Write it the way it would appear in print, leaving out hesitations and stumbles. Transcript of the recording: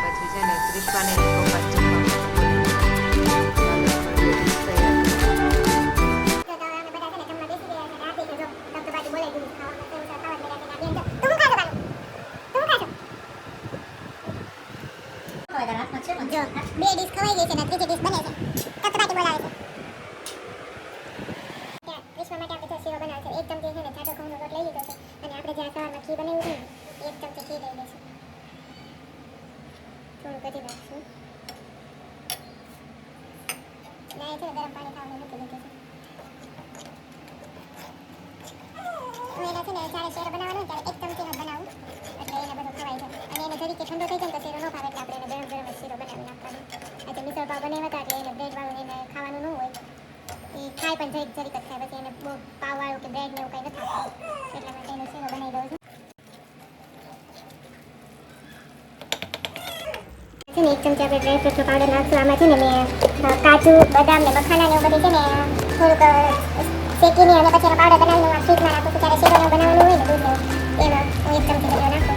પછી છે ને ક્રિશ્વાને પપ્પા જો બે ડીશ ખવાઈ ગઈ છે ને ત્રીજી ડીશ બને છે કટબાટી બોલાવે છે ત્યાં વિશ્વ માટે આપણે શીરો બનાવે છે એક ચમચી છે ને જાડો ઘઉંનો લોટ લઈ લીધો છે અને આપણે જ્યાં સવારમાં ઘી બનાવ્યું છે ને એક ચમચી ઘી લઈ લઈશું થોડું કરી નાખશું ના એ છે ગરમ પાણી ખાવાનું મૂકી દીધું છે હું એના છે ને જ્યારે શીરો બનાવવાનો ત્યારે એક ચમચીનો બનાવું એટલે એને બધું ખવાય છે અને એને જરીકે ઠંડો થઈ જાય તો શીરો ન ખાવે એટલે આપણે એને ગરમ ગરમ શીરો બનાવી નાખવાનો આજે મિસળ પાવ બનાવ્યા હતા એટલે એને બ્રેડવાળું એને ખાવાનું ન હોય એ ખાય પણ જરીક જ ખાય પછી એને બહુ પાવવાળું કે બ્રેડ ને એવું કંઈ નથી ખાતું એટલા માટે એનો શીરો બનાવી દઉં છું એક ચમચી આપણે ડ્રાય ફ્રૂટનો પાવડર નાખશું આમાં છે ને મેં કાજુ બદામ ને મખાના ને એવું બધું છે ને થોડુંક શેકીને અને પછી એનો પાવડર બનાવીને ફ્રીજમાં નાખું છું ત્યારે શીરો બનાવવાનું હોય ને દૂધ એમાં હું એક ચમચી જેટલો નાખું